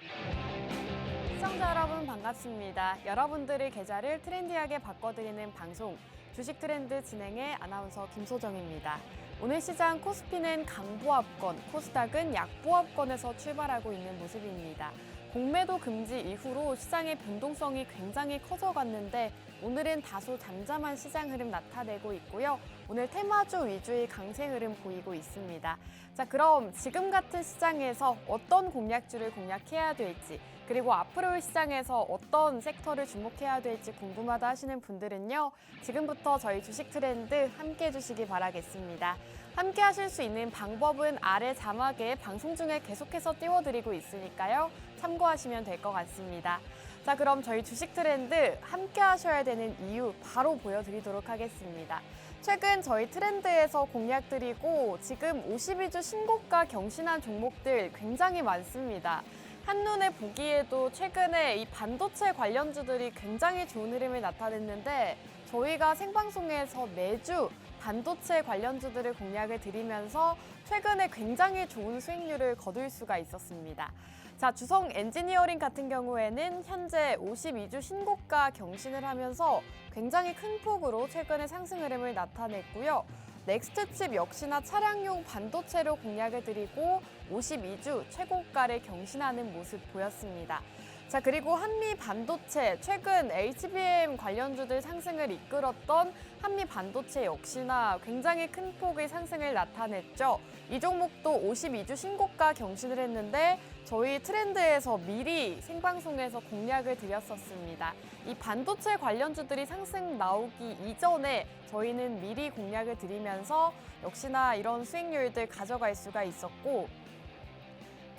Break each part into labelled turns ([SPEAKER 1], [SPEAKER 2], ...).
[SPEAKER 1] 시청자 여러분 반갑습니다. 여러분들의 계좌를 트렌디하게 바꿔드리는 방송 주식 트렌드 진행의 아나운서 김소정입니다. 오늘 시장 코스피는 강보합권, 코스닥은 약보합권에서 출발하고 있는 모습입니다. 공매도 금지 이후로 시장의 변동성이 굉장히 커져갔는데 오늘은 다소 잠잠한 시장 흐름 나타내고 있고요. 오늘 테마주 위주의 강세 흐름 보이고 있습니다. 자, 그럼 지금 같은 시장에서 어떤 공략주를 공략해야 될지, 그리고 앞으로의 시장에서 어떤 섹터를 주목해야 될지 궁금하다 하시는 분들은요. 지금부터 저희 주식 트렌드 함께 해주시기 바라겠습니다. 함께 하실 수 있는 방법은 아래 자막에 방송 중에 계속해서 띄워드리고 있으니까요. 참고하시면 될 것 같습니다. 자, 그럼 저희 주식 트렌드 함께 하셔야 되는 이유 바로 보여드리도록 하겠습니다. 최근 저희 트렌드에서 공략드리고 지금 52주 신고가 경신한 종목들 굉장히 많습니다. 한눈에 보기에도 최근에 이 반도체 관련주들이 굉장히 좋은 흐름을 나타냈는데 저희가 생방송에서 매주 반도체 관련주들을 공략을 드리면서 최근에 굉장히 좋은 수익률을 거둘 수가 있었습니다. 자, 주성 엔지니어링 같은 경우에는 현재 52주 신고가 경신을 하면서 굉장히 큰 폭으로 최근에 상승 흐름을 나타냈고요. 넥스트칩 역시나 차량용 반도체로 공략을 드리고 52주 최고가를 경신하는 모습 보였습니다. 자, 그리고 한미 반도체, 최근 HBM 관련주들 상승을 이끌었던 한미 반도체 역시나 굉장히 큰 폭의 상승을 나타냈죠. 이 종목도 52주 신고가 경신을 했는데 저희 트렌드에서 미리 생방송에서 공략을 드렸었습니다. 이 반도체 관련주들이 상승 나오기 이전에 저희는 미리 공략을 드리면서 역시나 이런 수익률들 가져갈 수가 있었고,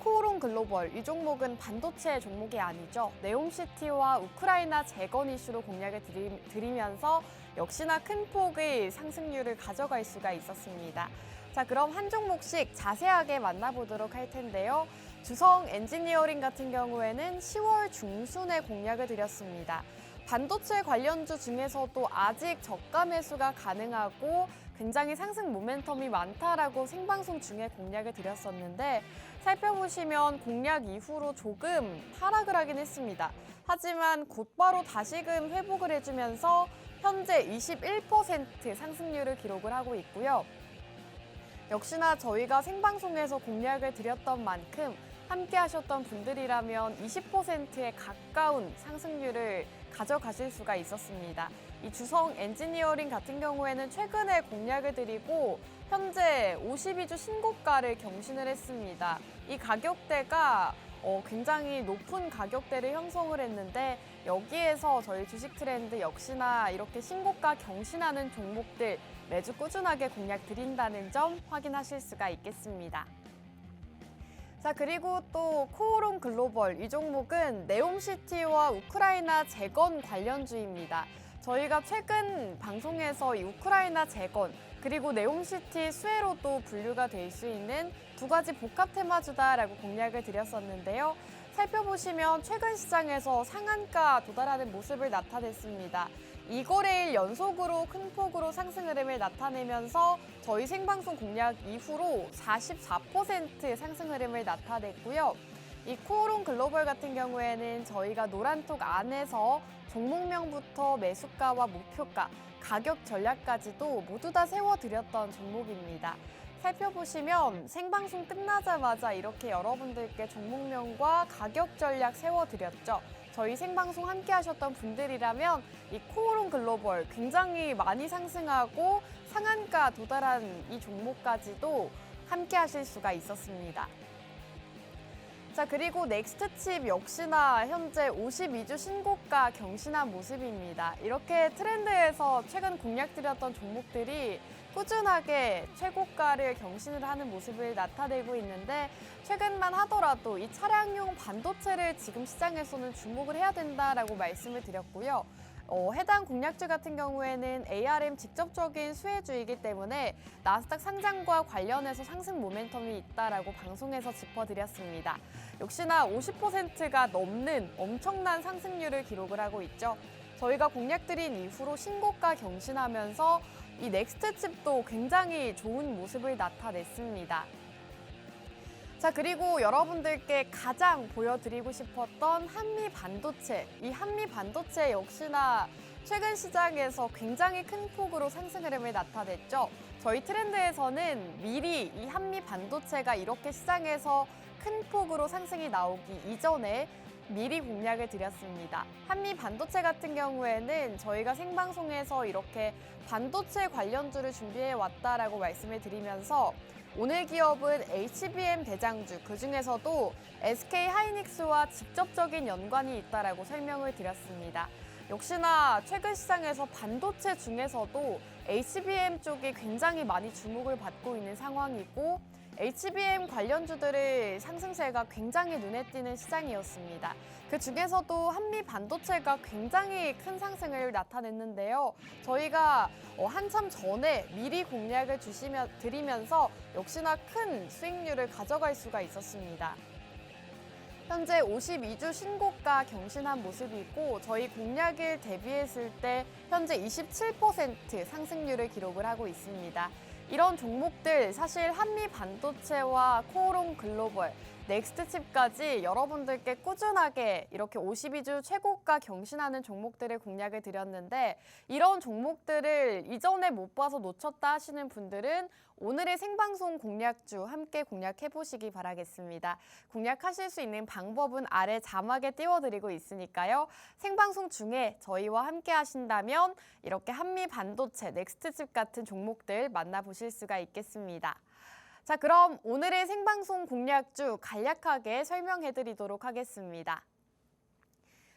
[SPEAKER 1] 코오롱 글로벌, 이 종목은 반도체 종목이 아니죠. 네옴시티와 우크라이나 재건 이슈로 공략을 드리면서 역시나 큰 폭의 상승률을 가져갈 수가 있었습니다. 자, 그럼 한 종목씩 자세하게 만나보도록 할 텐데요. 주성 엔지니어링 같은 경우에는 10월 중순에 공략을 드렸습니다. 반도체 관련주 중에서도 아직 저가 매수가 가능하고 굉장히 상승 모멘텀이 많다라고 생방송 중에 공략을 드렸었는데 살펴보시면 공략 이후로 조금 하락을 하긴 했습니다. 하지만 곧바로 다시금 회복을 해주면서 현재 21% 상승률을 기록을 하고 있고요. 역시나 저희가 생방송에서 공략을 드렸던 만큼 함께 하셨던 분들이라면 20%에 가까운 상승률을 가져가실 수가 있었습니다. 이 주성 엔지니어링 같은 경우에는 최근에 공략을 드리고 현재 52주 신고가를 경신을 했습니다. 이 가격대가 굉장히 높은 가격대를 형성을 했는데 여기에서 저희 주식 트렌드 역시나 이렇게 신고가 경신하는 종목들 매주 꾸준하게 공략 드린다는 점 확인하실 수가 있겠습니다. 자, 그리고 또 코오롱 글로벌, 이 종목은 네옴시티와 우크라이나 재건 관련주입니다. 저희가 최근 방송에서 이 우크라이나 재건 그리고 네옴시티 수혜로도 분류가 될 수 있는 두 가지 복합 테마주다라고 공략을 드렸었는데요. 살펴보시면 최근 시장에서 상한가 도달하는 모습을 나타냈습니다. 2거래일 연속으로 큰 폭으로 상승 흐름을 나타내면서 저희 생방송 공략 이후로 44% 상승 흐름을 나타냈고요. 이 코오롱 글로벌 같은 경우에는 저희가 노란톡 안에서 종목명부터 매수가와 목표가, 가격 전략까지도 모두 다 세워드렸던 종목입니다. 살펴보시면 생방송 끝나자마자 이렇게 여러분들께 종목명과 가격 전략 세워드렸죠. 저희 생방송 함께 하셨던 분들이라면 이 코오롱 글로벌 굉장히 많이 상승하고 상한가 도달한 이 종목까지도 함께 하실 수가 있었습니다. 자, 그리고 넥스트칩 역시나 현재 52주 신고가 경신한 모습입니다. 이렇게 트렌드에서 최근 공략드렸던 종목들이 꾸준하게 최고가를 경신을 하는 모습을 나타내고 있는데 최근만 하더라도 이 차량용 반도체를 지금 시장에서는 주목을 해야 된다라고 말씀을 드렸고요. 해당 공략주 같은 경우에는 ARM 직접적인 수혜주이기 때문에 나스닥 상장과 관련해서 상승 모멘텀이 있다라고 방송에서 짚어드렸습니다. 역시나 50%가 넘는 엄청난 상승률을 기록을 하고 있죠. 저희가 공략드린 이후로 신고가 경신하면서 이 넥스트 칩도 굉장히 좋은 모습을 나타냈습니다. 자, 그리고 여러분들께 가장 보여드리고 싶었던 한미 반도체. 이 한미 반도체 역시나 최근 시장에서 굉장히 큰 폭으로 상승 흐름을 나타냈죠. 저희 트렌드에서는 미리 이 한미 반도체가 이렇게 시장에서 큰 폭으로 상승이 나오기 이전에 미리 공략을 드렸습니다. 한미 반도체 같은 경우에는 저희가 생방송에서 이렇게 반도체 관련주를 준비해 왔다라고 말씀을 드리면서 오늘 기업은 HBM 대장주, 그중에서도 SK 하이닉스와 직접적인 연관이 있다라고 설명을 드렸습니다. 역시나 최근 시장에서 반도체 중에서도 HBM 쪽이 굉장히 많이 주목을 받고 있는 상황이고 HBM 관련주들의 상승세가 굉장히 눈에 띄는 시장이었습니다. 그 중에서도 한미 반도체가 굉장히 큰 상승을 나타냈는데요. 저희가 한참 전에 미리 공략을 드리면서 역시나 큰 수익률을 가져갈 수가 있었습니다. 현재 52주 신고가 경신한 모습이고 저희 공략일 대비했을 때 현재 27% 상승률을 기록을 하고 있습니다. 이런 종목들 사실 한미 반도체와 코오롱 글로벌, 넥스트칩까지 여러분들께 꾸준하게 이렇게 52주 최고가 경신하는 종목들을 공략을 드렸는데 이런 종목들을 이전에 못 봐서 놓쳤다 하시는 분들은 오늘의 생방송 공략주 함께 공략해 보시기 바라겠습니다. 공략하실 수 있는 방법은 아래 자막에 띄워드리고 있으니까요. 생방송 중에 저희와 함께 하신다면 이렇게 한미 반도체, 넥스트칩 같은 종목들 만나보실 수가 있겠습니다. 자, 그럼 오늘의 생방송 공략주 간략하게 설명해 드리도록 하겠습니다.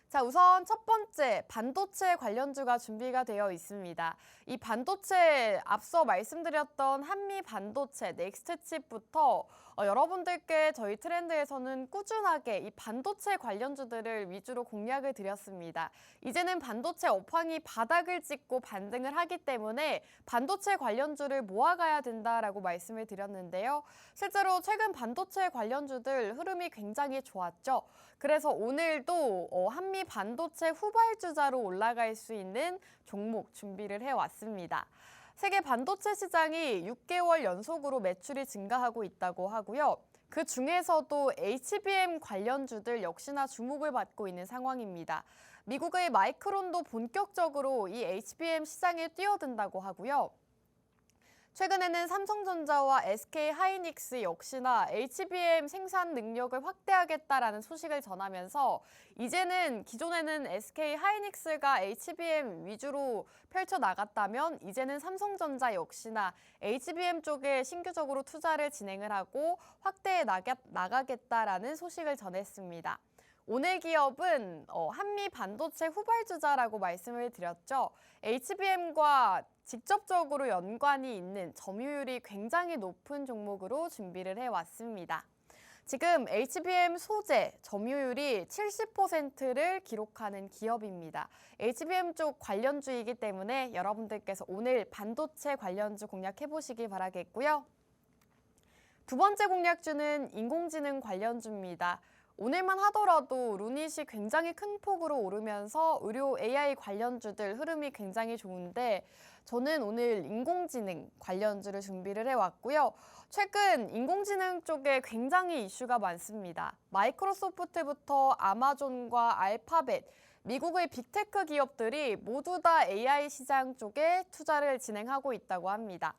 [SPEAKER 1] 자, 우선 첫 번째 반도체 관련주가 준비가 되어 있습니다. 이 반도체 앞서 말씀드렸던 한미 반도체, 넥스트칩부터 여러분들께 저희 트렌드에서는 꾸준하게 이 반도체 관련주들을 위주로 공략을 드렸습니다. 이제는 반도체 업황이 바닥을 찍고 반등을 하기 때문에 반도체 관련주를 모아가야 된다라고 말씀을 드렸는데요. 실제로 최근 반도체 관련주들 흐름이 굉장히 좋았죠. 그래서 오늘도 한미 반도체 후발주자로 올라갈 수 있는 종목 준비를 해왔습니다. 세계 반도체 시장이 6개월 연속으로 매출이 증가하고 있다고 하고요. 그 중에서도 HBM 관련주들 역시나 주목을 받고 있는 상황입니다. 미국의 마이크론도 본격적으로 이 HBM 시장에 뛰어든다고 하고요. 최근에는 삼성전자와 SK 하이닉스 역시나 HBM 생산 능력을 확대하겠다라는 소식을 전하면서 이제는 기존에는 SK 하이닉스가 HBM 위주로 펼쳐나갔다면 이제는 삼성전자 역시나 HBM 쪽에 신규적으로 투자를 진행을 하고 확대해 나가겠다라는 소식을 전했습니다. 오늘 기업은 한미 반도체 후발주자라고 말씀을 드렸죠. HBM과 직접적으로 연관이 있는 점유율이 굉장히 높은 종목으로 준비를 해왔습니다. 지금 HBM 소재 점유율이 70%를 기록하는 기업입니다. HBM 쪽 관련주이기 때문에 여러분들께서 오늘 반도체 관련주 공략해보시기 바라겠고요. 두 번째 공략주는 인공지능 관련주입니다. 오늘만 하더라도 루닛이 굉장히 큰 폭으로 오르면서 의료 AI 관련주들 흐름이 굉장히 좋은데 저는 오늘 인공지능 관련주를 준비를 해왔고요. 최근 인공지능 쪽에 굉장히 이슈가 많습니다. 마이크로소프트부터 아마존과 알파벳, 미국의 빅테크 기업들이 모두 다 AI 시장 쪽에 투자를 진행하고 있다고 합니다.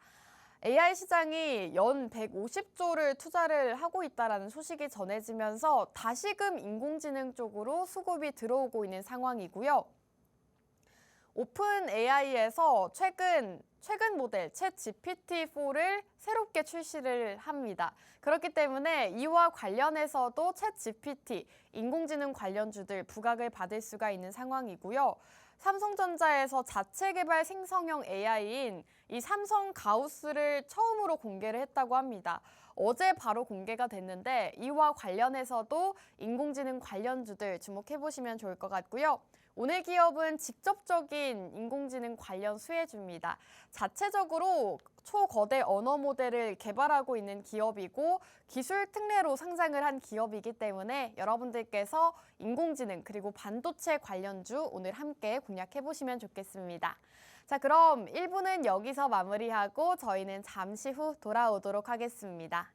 [SPEAKER 1] AI 시장이 연 150조를 투자를 하고 있다는 소식이 전해지면서 다시금 인공지능 쪽으로 수급이 들어오고 있는 상황이고요. 오픈 AI에서 최근 모델 챗 GPT-4를 새롭게 출시를 합니다. 그렇기 때문에 이와 관련해서도 챗 GPT, 인공지능 관련주들 부각을 받을 수가 있는 상황이고요. 삼성전자에서 자체 개발 생성형 AI인 이 삼성 가우스를 처음으로 공개를 했다고 합니다. 어제 바로 공개가 됐는데 이와 관련해서도 인공지능 관련주들 주목해보시면 좋을 것 같고요. 오늘 기업은 직접적인 인공지능 관련 수혜주입니다. 자체적으로 초거대 언어 모델을 개발하고 있는 기업이고 기술 특례로 상장을 한 기업이기 때문에 여러분들께서 인공지능 그리고 반도체 관련주 오늘 함께 공략해보시면 좋겠습니다. 자, 그럼 1부는 여기서 마무리하고 저희는 잠시 후 돌아오도록 하겠습니다.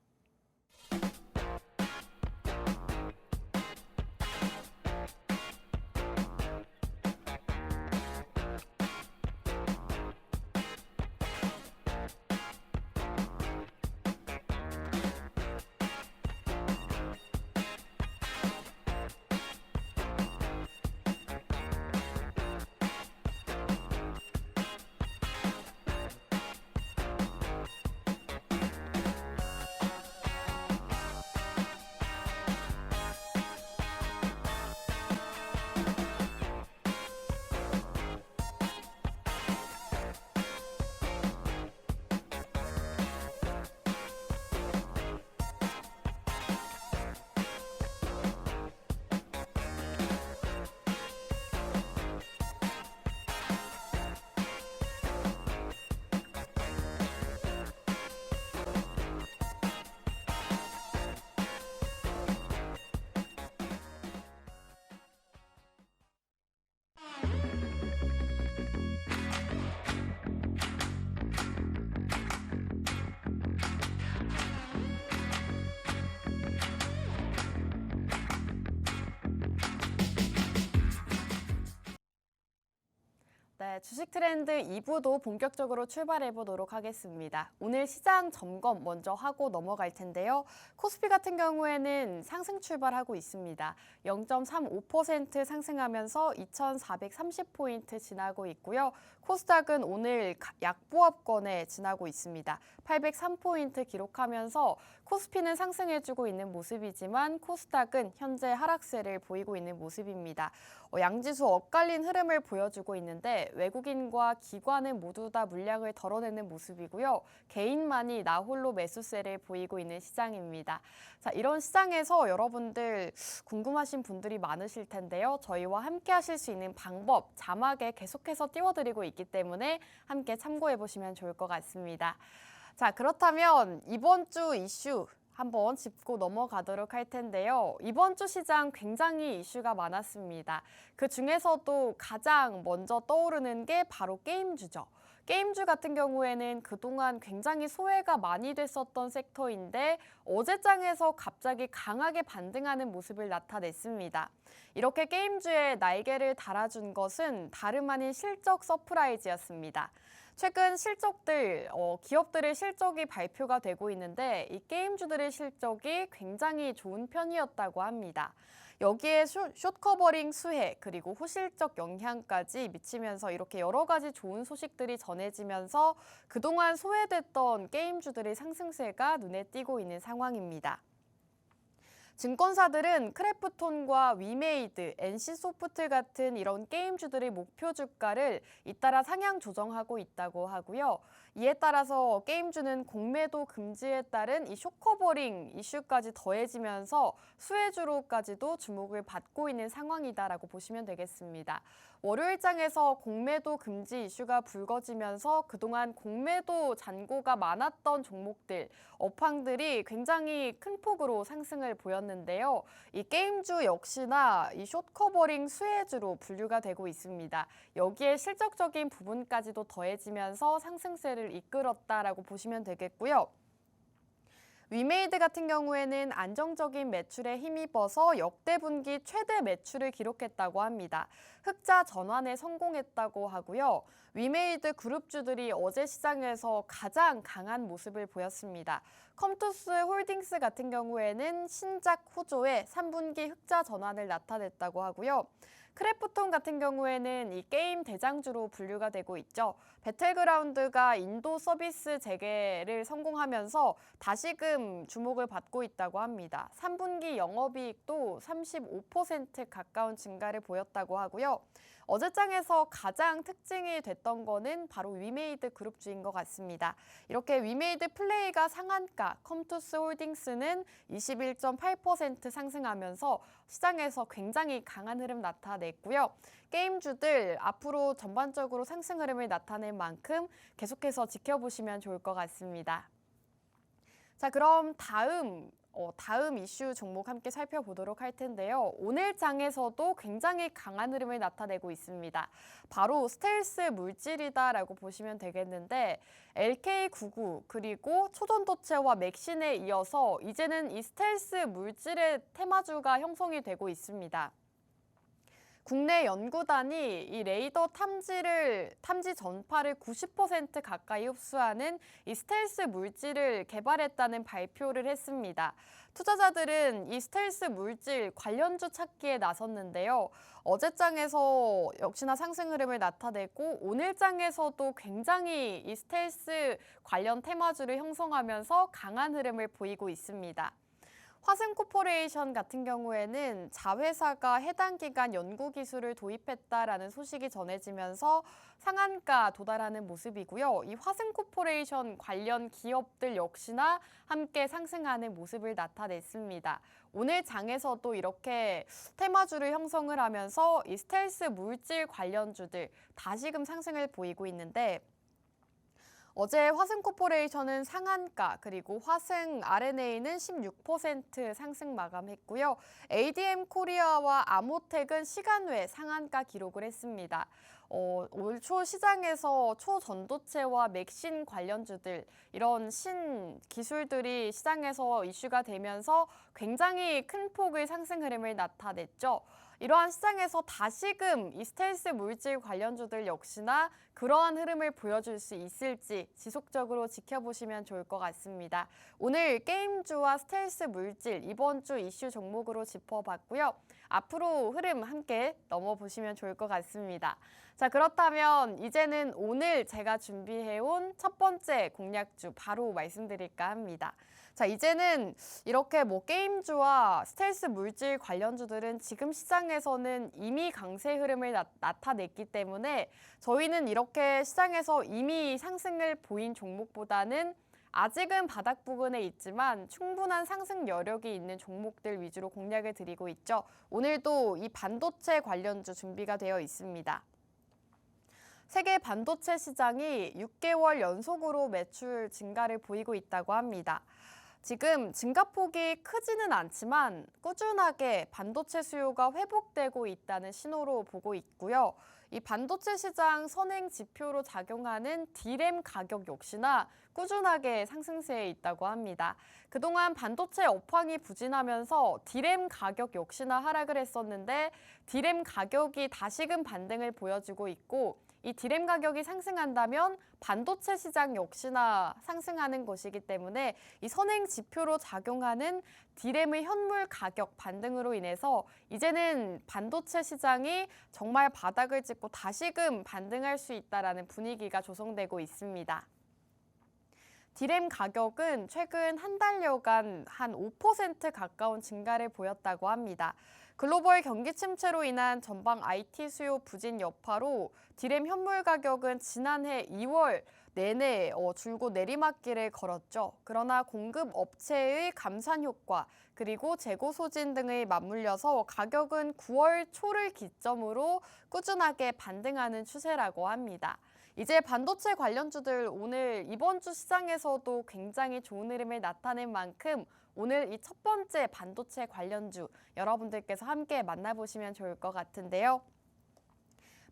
[SPEAKER 1] 네, 주식 트렌드 2부도 본격적으로 출발해 보도록 하겠습니다. 오늘 시장 점검 먼저 하고 넘어갈 텐데요. 코스피 같은 경우에는 상승 출발하고 있습니다. 0.35% 상승하면서 2,430포인트 지나고 있고요. 코스닥은 오늘 약보합권에 지나고 있습니다. 803포인트 기록하면서 코스피는 상승해주고 있는 모습이지만 코스닥은 현재 하락세를 보이고 있는 모습입니다. 양지수 엇갈린 흐름을 보여주고 있는데 외국인과 기관은 모두 다 물량을 덜어내는 모습이고요. 개인만이 나홀로 매수세를 보이고 있는 시장입니다. 자, 이런 시장에서 여러분들 궁금하신 분들이 많으실 텐데요. 저희와 함께 하실 수 있는 방법 자막에 계속해서 띄워드리고 있기 때문에 함께 참고해 보시면 좋을 것 같습니다. 자, 그렇다면 이번 주 이슈 한번 짚고 넘어가도록 할 텐데요. 이번 주 시장 굉장히 이슈가 많았습니다. 그 중에서도 가장 먼저 떠오르는 게 바로 게임주죠. 게임주 같은 경우에는 그동안 굉장히 소외가 많이 됐었던 섹터인데 어제장에서 갑자기 강하게 반등하는 모습을 나타냈습니다. 이렇게 게임주에 날개를 달아준 것은 다름 아닌 실적 서프라이즈였습니다. 최근 기업들의 실적이 발표가 되고 있는데 이 게임주들의 실적이 굉장히 좋은 편이었다고 합니다. 여기에 숏커버링 수혜 그리고 호실적 영향까지 미치면서 이렇게 여러 가지 좋은 소식들이 전해지면서 그동안 소외됐던 게임주들의 상승세가 눈에 띄고 있는 상황입니다. 증권사들은 크래프톤과 위메이드, NC소프트 같은 이런 게임주들의 목표 주가를 잇따라 상향 조정하고 있다고 하고요. 이에 따라서 게임주는 공매도 금지에 따른 이 숏커버링 이슈까지 더해지면서 수혜주로까지도 주목을 받고 있는 상황이다라고 보시면 되겠습니다. 월요일장에서 공매도 금지 이슈가 불거지면서 그동안 공매도 잔고가 많았던 종목들, 업황들이 굉장히 큰 폭으로 상승을 보였는데요. 이 게임주 역시나 이 숏커버링 수혜주로 분류가 되고 있습니다. 여기에 실적적인 부분까지도 더해지면서 상승세를 이끌었다라고 보시면 되겠고요. 위메이드 같은 경우에는 안정적인 매출에 힘입어서 역대 분기 최대 매출을 기록했다고 합니다. 흑자 전환에 성공했다고 하고요. 위메이드 그룹주들이 어제 시장에서 가장 강한 모습을 보였습니다. 컴투스 홀딩스 같은 경우에는 신작 호조에 3분기 흑자 전환을 나타냈다고 하고요. 크래프톤 같은 경우에는 이 게임 대장주로 분류가 되고 있죠. 배틀그라운드가 인도 서비스 재개를 성공하면서 다시금 주목을 받고 있다고 합니다. 3분기 영업이익도 35% 가까운 증가를 보였다고 하고요. 어제장에서 가장 특징이 됐던 거는 바로 위메이드 그룹주인 것 같습니다. 이렇게 위메이드 플레이가 상한가, 컴투스 홀딩스는 21.8% 상승하면서 시장에서 굉장히 강한 흐름 나타냈고요. 게임주들 앞으로 전반적으로 상승 흐름을 나타낼 만큼 계속해서 지켜보시면 좋을 것 같습니다. 자, 그럼 다음 이슈 종목 함께 살펴보도록 할 텐데요. 오늘 장에서도 굉장히 강한 흐름을 나타내고 있습니다. 바로 스텔스 물질이다라고 보시면 되겠는데 LK99 그리고 초전도체와 맥신에 이어서 이제는 이 스텔스 물질의 테마주가 형성이 되고 있습니다. 국내 연구단이 이 레이더 탐지 전파를 90% 가까이 흡수하는 이 스텔스 물질을 개발했다는 발표를 했습니다. 투자자들은 이 스텔스 물질 관련주 찾기에 나섰는데요. 어제장에서 역시나 상승 흐름을 나타내고 오늘장에서도 굉장히 이 스텔스 관련 테마주를 형성하면서 강한 흐름을 보이고 있습니다. 화승코퍼레이션 같은 경우에는 자회사가 해당 기간 연구 기술을 도입했다라는 소식이 전해지면서 상한가 도달하는 모습이고요. 이 화승코퍼레이션 관련 기업들 역시나 함께 상승하는 모습을 나타냈습니다. 오늘 장에서도 이렇게 테마주를 형성을 하면서 이 스텔스 물질 관련주들 다시금 상승을 보이고 있는데 어제 화승코퍼레이션은 상한가 그리고 화승 RNA는 16% 상승 마감했고요. ADM 코리아와 아모텍은 시간 외 상한가 기록을 했습니다. 올 초 시장에서 초전도체와 맥신 관련주들 이런 신기술들이 시장에서 이슈가 되면서 굉장히 큰 폭의 상승 흐름을 나타냈죠. 이러한 시장에서 다시금 이 스텔스 물질 관련주들 역시나 그러한 흐름을 보여줄 수 있을지 지속적으로 지켜보시면 좋을 것 같습니다. 오늘 게임주와 스텔스 물질 이번 주 이슈 종목으로 짚어봤고요. 앞으로 흐름 함께 넘어보시면 좋을 것 같습니다. 자, 그렇다면 이제는 오늘 제가 준비해온 첫 번째 공략주 바로 말씀드릴까 합니다. 자, 이제는 이렇게 게임주와 스텔스 물질 관련주들은 지금 시장에서는 이미 강세 흐름을 나타냈기 때문에 저희는 이렇게 시장에서 이미 상승을 보인 종목보다는 아직은 바닥 부근에 있지만 충분한 상승 여력이 있는 종목들 위주로 공략을 드리고 있죠. 오늘도 이 반도체 관련주 준비가 되어 있습니다. 세계 반도체 시장이 6개월 연속으로 매출 증가를 보이고 있다고 합니다. 지금 증가폭이 크지는 않지만 꾸준하게 반도체 수요가 회복되고 있다는 신호로 보고 있고요. 이 반도체 시장 선행 지표로 작용하는 D램 가격 역시나 꾸준하게 상승세에 있다고 합니다. 그동안 반도체 업황이 부진하면서 D램 가격 역시나 하락을 했었는데 D램 가격이 다시금 반등을 보여주고 있고 이 D램 가격이 상승한다면 반도체 시장 역시나 상승하는 것이기 때문에 이 선행 지표로 작용하는 D램의 현물 가격 반등으로 인해서 이제는 반도체 시장이 정말 바닥을 찍고 다시금 반등할 수 있다는 분위기가 조성되고 있습니다. D램 가격은 최근 한 달여간 한 5% 가까운 증가를 보였다고 합니다. 글로벌 경기 침체로 인한 전방 IT 수요 부진 여파로 D램 현물 가격은 지난해 2월 내내 줄곧 내리막길을 걸었죠. 그러나 공급 업체의 감산 효과 그리고 재고 소진 등을 맞물려서 가격은 9월 초를 기점으로 꾸준하게 반등하는 추세라고 합니다. 이제 반도체 관련주들 오늘 이번 주 시장에서도 굉장히 좋은 흐름을 나타낸 만큼 오늘 이 첫 번째 반도체 관련주 여러분들께서 함께 만나보시면 좋을 것 같은데요.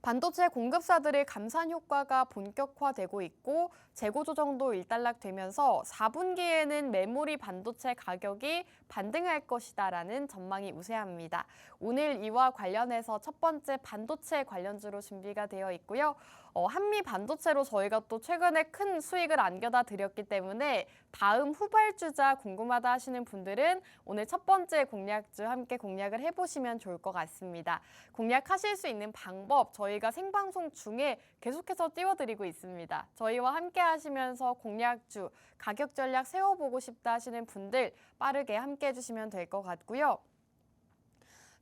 [SPEAKER 1] 반도체 공급사들의 감산 효과가 본격화되고 있고 재고 조정도 일단락되면서 4분기에는 메모리 반도체 가격이 반등할 것이다라는 전망이 우세합니다. 오늘 이와 관련해서 첫 번째 반도체 관련주로 준비가 되어 있고요. 한미 반도체로 저희가 또 최근에 큰 수익을 안겨다 드렸기 때문에 다음 후발주자 궁금하다 하시는 분들은 오늘 첫 번째 공략주 함께 공략을 해보시면 좋을 것 같습니다. 공략하실 수 있는 방법 저희가 생방송 중에 계속해서 띄워드리고 있습니다. 저희와 함께 하시면서 공략주, 가격 전략 세워보고 싶다 하시는 분들 빠르게 함께 해주시면 될 것 같고요.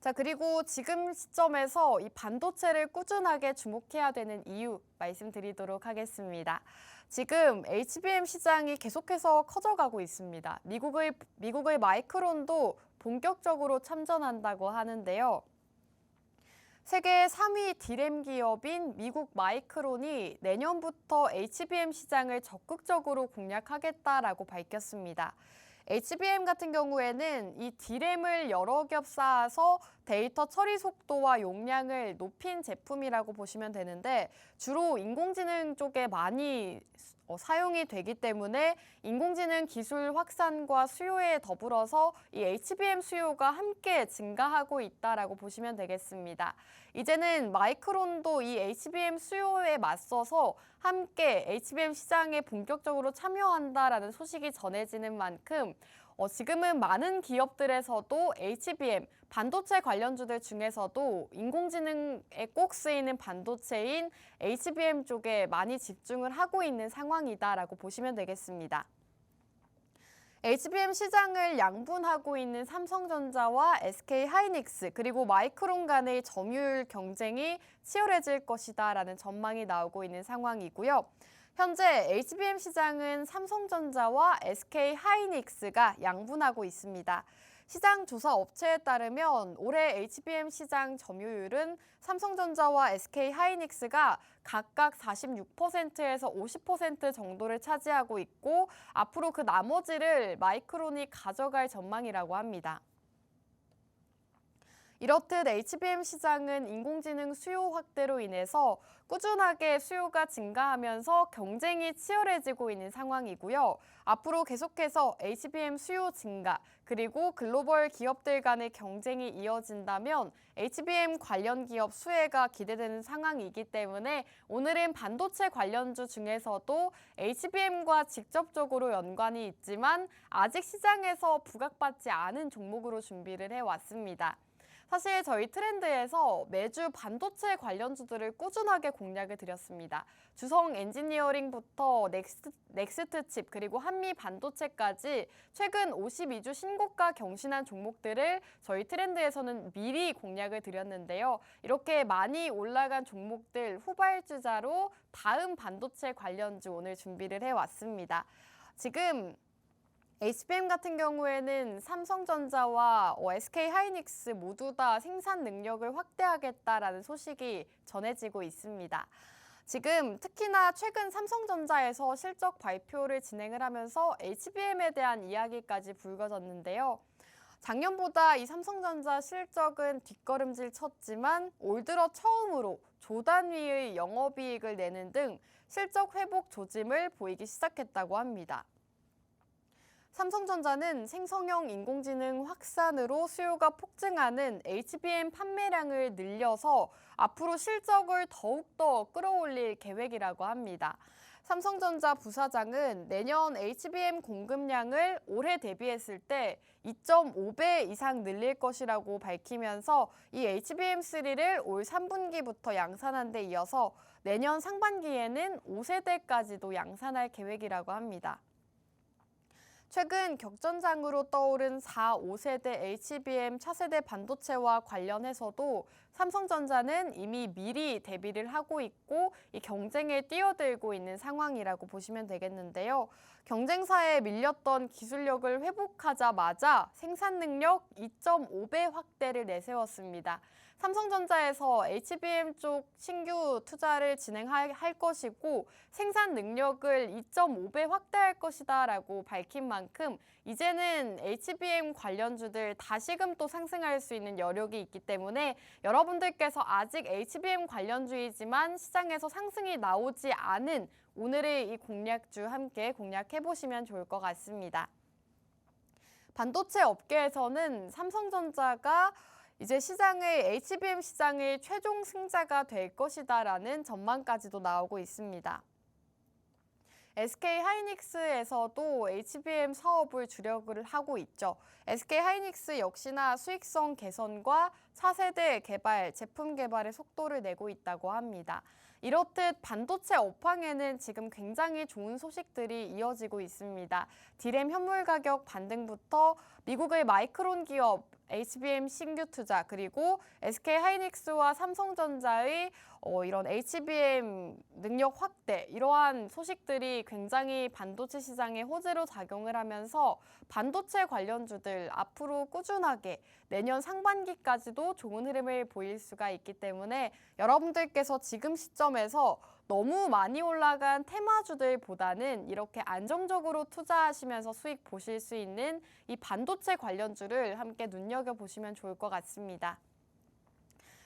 [SPEAKER 1] 자, 그리고 지금 시점에서 이 반도체를 꾸준하게 주목해야 되는 이유 말씀드리도록 하겠습니다. 지금 HBM 시장이 계속해서 커져가고 있습니다. 미국의 마이크론도 본격적으로 참전한다고 하는데요. 세계 3위 D램 기업인 미국 마이크론이 내년부터 HBM 시장을 적극적으로 공략하겠다라고 밝혔습니다. HBM 같은 경우에는 이 D램을 여러 겹 쌓아서 데이터 처리 속도와 용량을 높인 제품이라고 보시면 되는데 주로 인공지능 쪽에 많이 사용이 되기 때문에 인공지능 기술 확산과 수요에 더불어서 이 HBM 수요가 함께 증가하고 있다라고 보시면 되겠습니다. 이제는 마이크론도 이 HBM 수요에 맞서서 함께 HBM 시장에 본격적으로 참여한다라는 소식이 전해지는 만큼 지금은 많은 기업들에서도 HBM, 반도체 관련주들 중에서도 인공지능에 꼭 쓰이는 반도체인 HBM 쪽에 많이 집중을 하고 있는 상황이다라고 보시면 되겠습니다. HBM 시장을 양분하고 있는 삼성전자와 SK하이닉스 그리고 마이크론 간의 점유율 경쟁이 치열해질 것이다라는 전망이 나오고 있는 상황이고요. 현재 HBM 시장은 삼성전자와 SK하이닉스가 양분하고 있습니다. 시장 조사 업체에 따르면 올해 HBM 시장 점유율은 삼성전자와 SK하이닉스가 각각 46%에서 50% 정도를 차지하고 있고 앞으로 그 나머지를 마이크론이 가져갈 전망이라고 합니다. 이렇듯 HBM 시장은 인공지능 수요 확대로 인해서 꾸준하게 수요가 증가하면서 경쟁이 치열해지고 있는 상황이고요. 앞으로 계속해서 HBM 수요 증가, 그리고 글로벌 기업들 간의 경쟁이 이어진다면 HBM 관련 기업 수혜가 기대되는 상황이기 때문에 오늘은 반도체 관련주 중에서도 HBM과 직접적으로 연관이 있지만 아직 시장에서 부각받지 않은 종목으로 준비를 해왔습니다. 사실 저희 트렌드에서 매주 반도체 관련주들을 꾸준하게 공략을 드렸습니다. 주성 엔지니어링부터 넥스트 칩 그리고 한미 반도체까지 최근 52주 신고가 경신한 종목들을 저희 트렌드에서는 미리 공략을 드렸는데요. 이렇게 많이 올라간 종목들 후발주자로 다음 반도체 관련주 오늘 준비를 해왔습니다. 지금 HBM 같은 경우에는 삼성전자와 SK하이닉스 모두 다 생산 능력을 확대하겠다라는 소식이 전해지고 있습니다. 지금 특히나 최근 삼성전자에서 실적 발표를 진행을 하면서 HBM에 대한 이야기까지 불거졌는데요. 작년보다 이 삼성전자 실적은 뒷걸음질 쳤지만 올 들어 처음으로 조단위의 영업이익을 내는 등 실적 회복 조짐을 보이기 시작했다고 합니다. 삼성전자는 생성형 인공지능 확산으로 수요가 폭증하는 HBM 판매량을 늘려서 앞으로 실적을 더욱더 끌어올릴 계획이라고 합니다. 삼성전자 부사장은 내년 HBM 공급량을 올해 대비했을 때 2.5배 이상 늘릴 것이라고 밝히면서 이 HBM3를 올 3분기부터 양산한 데 이어서 내년 상반기에는 5세대까지도 양산할 계획이라고 합니다. 최근 격전장으로 떠오른 4, 5세대 HBM 차세대 반도체와 관련해서도 삼성전자는 이미 미리 대비를 하고 있고 이 경쟁에 뛰어들고 있는 상황이라고 보시면 되겠는데요. 경쟁사에 밀렸던 기술력을 회복하자마자 생산 능력 2.5배 확대를 내세웠습니다. 삼성전자에서 HBM 쪽 신규 투자를 진행할 것이고 생산 능력을 2.5배 확대할 것이다라고 밝힌 만큼 이제는 HBM 관련주들 다시금 또 상승할 수 있는 여력이 있기 때문에 여러분들께서 아직 HBM 관련주이지만 시장에서 상승이 나오지 않은 오늘의 이 공략주 함께 공략해보시면 좋을 것 같습니다. 반도체 업계에서는 삼성전자가 이제 HBM 시장의 최종 승자가 될 것이다라는 전망까지도 나오고 있습니다. SK하이닉스에서도 HBM 사업을 주력을 하고 있죠. SK하이닉스 역시나 수익성 개선과 차세대 개발, 제품 개발의 속도를 내고 있다고 합니다. 이렇듯 반도체 업황에는 지금 굉장히 좋은 소식들이 이어지고 있습니다. 디램 현물 가격 반등부터 미국의 마이크론 기업 HBM 신규 투자, 그리고 SK하이닉스와 삼성전자의 이런 HBM 능력 확대, 이러한 소식들이 굉장히 반도체 시장에 호재로 작용을 하면서 반도체 관련주들 앞으로 꾸준하게 내년 상반기까지도 좋은 흐름을 보일 수가 있기 때문에 여러분들께서 지금 시점에서 너무 많이 올라간 테마주들보다는 이렇게 안정적으로 투자하시면서 수익 보실 수 있는 이 반도체 관련주를 함께 눈여겨보시면 좋을 것 같습니다.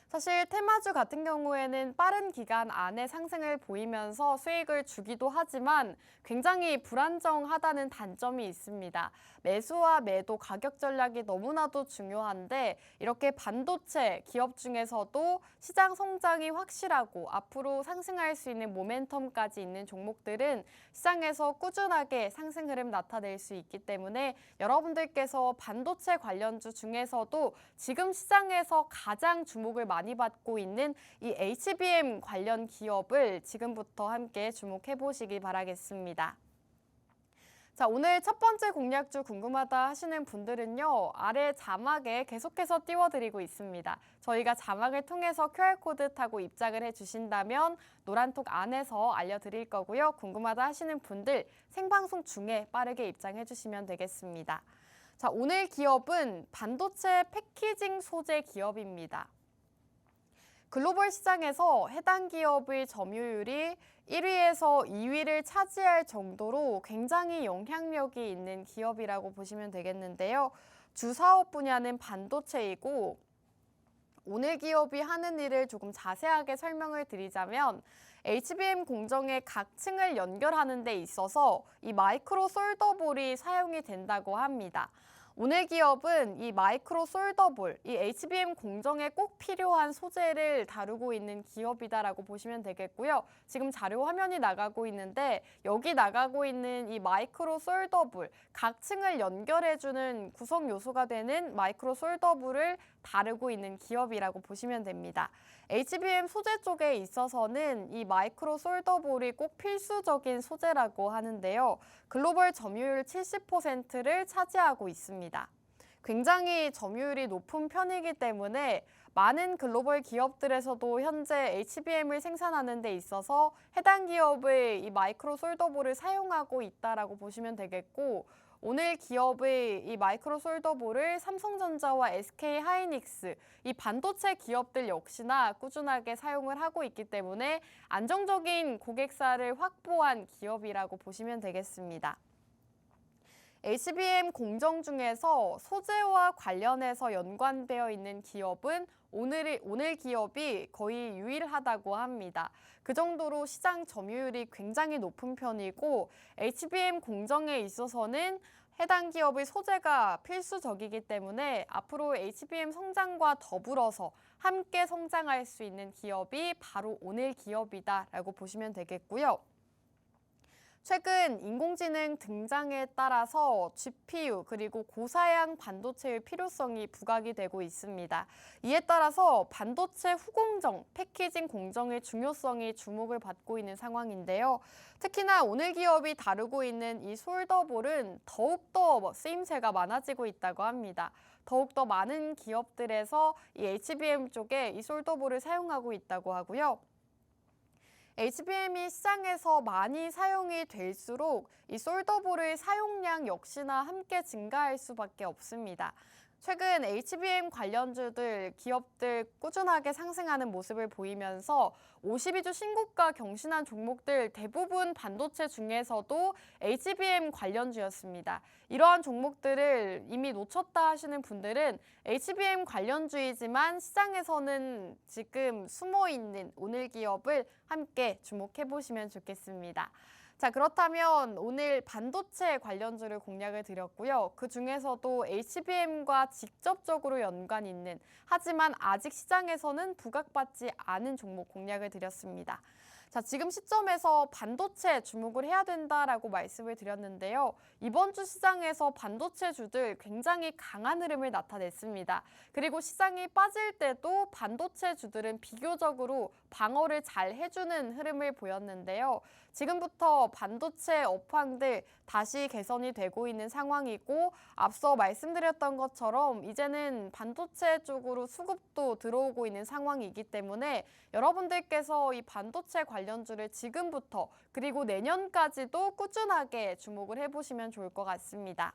[SPEAKER 1] 사실 테마주 같은 경우에는 빠른 기간 안에 상승을 보이면서 수익을 주기도 하지만 굉장히 불안정하다는 단점이 있습니다. 매수와 매도 가격 전략이 너무나도 중요한데 이렇게 반도체 기업 중에서도 시장 성장이 확실하고 앞으로 상승할 수 있는 모멘텀까지 있는 종목들은 시장에서 꾸준하게 상승 흐름 나타낼 수 있기 때문에 여러분들께서 반도체 관련주 중에서도 지금 시장에서 가장 주목을 많이 받고 있는 이 HBM 관련 기업을 지금부터 함께 주목해 보시기 바라겠습니다. 자, 오늘 첫 번째 공략주 궁금하다 하시는 분들은요, 아래 자막에 계속해서 띄워드리고 있습니다. 저희가 자막을 통해서 QR코드 타고 입장을 해주신다면 노란톡 안에서 알려드릴 거고요. 궁금하다 하시는 분들 생방송 중에 빠르게 입장해 주시면 되겠습니다. 자, 오늘 기업은 반도체 패키징 소재 기업입니다. 글로벌 시장에서 해당 기업의 점유율이 1위에서 2위를 차지할 정도로 굉장히 영향력이 있는 기업이라고 보시면 되겠는데요. 주 사업 분야는 반도체이고 오늘 기업이 하는 일을 조금 자세하게 설명을 드리자면 HBM 공정의 각 층을 연결하는 데 있어서 이 마이크로 솔더볼이 사용이 된다고 합니다. 오늘 기업은 이 마이크로 솔더볼, 이 HBM 공정에 꼭 필요한 소재를 다루고 있는 기업이다라고 보시면 되겠고요. 지금 자료 화면이 나가고 있는데 여기 나가고 있는 이 마이크로 솔더볼, 각 층을 연결해주는 구성 요소가 되는 마이크로 솔더볼을 다루고 있는 기업이라고 보시면 됩니다. HBM 소재 쪽에 있어서는 이 마이크로 솔더볼이 꼭 필수적인 소재라고 하는데요. 글로벌 점유율 70%를 차지하고 있습니다. 굉장히 점유율이 높은 편이기 때문에 많은 글로벌 기업들에서도 현재 HBM을 생산하는 데 있어서 해당 기업의 이 마이크로 솔더볼을 사용하고 있다라고 보시면 되겠고, 오늘 기업의 이 마이크로 솔더볼을 삼성전자와 SK 하이닉스, 이 반도체 기업들 역시나 꾸준하게 사용을 하고 있기 때문에 안정적인 고객사를 확보한 기업이라고 보시면 되겠습니다. HBM 공정 중에서 소재와 관련해서 연관되어 있는 기업은 오늘 기업이 거의 유일하다고 합니다. 그 정도로 시장 점유율이 굉장히 높은 편이고 HBM 공정에 있어서는 해당 기업의 소재가 필수적이기 때문에 앞으로 HBM 성장과 더불어서 함께 성장할 수 있는 기업이 바로 오늘 기업이다라고 보시면 되겠고요. 최근 인공지능 등장에 따라서 GPU 그리고 고사양 반도체의 필요성이 부각이 되고 있습니다. 이에 따라서 반도체 후공정, 패키징 공정의 중요성이 주목을 받고 있는 상황인데요. 특히나 오늘 기업이 다루고 있는 이 솔더볼은 더욱더 쓰임새가 많아지고 있다고 합니다. 더욱더 많은 기업들에서 이 HBM 쪽에 이 솔더볼을 사용하고 있다고 하고요. HBM이 시장에서 많이 사용이 될수록 이 솔더볼의 사용량 역시나 함께 증가할 수밖에 없습니다. 최근 HBM 관련주들, 기업들 꾸준하게 상승하는 모습을 보이면서 52주 신고가 경신한 종목들 대부분 반도체 중에서도 HBM 관련주였습니다. 이러한 종목들을 이미 놓쳤다 하시는 분들은 HBM 관련주이지만 시장에서는 지금 숨어있는 오늘 기업을 함께 주목해 보시면 좋겠습니다. 자, 그렇다면 오늘 반도체 관련주를 공략을 드렸고요. 그 중에서도 HBM과 직접적으로 연관 있는 하지만 아직 시장에서는 부각받지 않은 종목 공략을 드렸습니다. 자, 지금 시점에서 반도체 주목을 해야 된다라고 말씀을 드렸는데요. 이번 주 시장에서 반도체주들 굉장히 강한 흐름을 나타냈습니다. 그리고 시장이 빠질 때도 반도체주들은 비교적으로 방어를 잘 해주는 흐름을 보였는데요. 지금부터 반도체 업황들 다시 개선이 되고 있는 상황이고 앞서 말씀드렸던 것처럼 이제는 반도체 쪽으로 수급도 들어오고 있는 상황이기 때문에 여러분들께서 이 반도체 관련주를 지금부터 그리고 내년까지도 꾸준하게 주목을 해보시면 좋을 것 같습니다.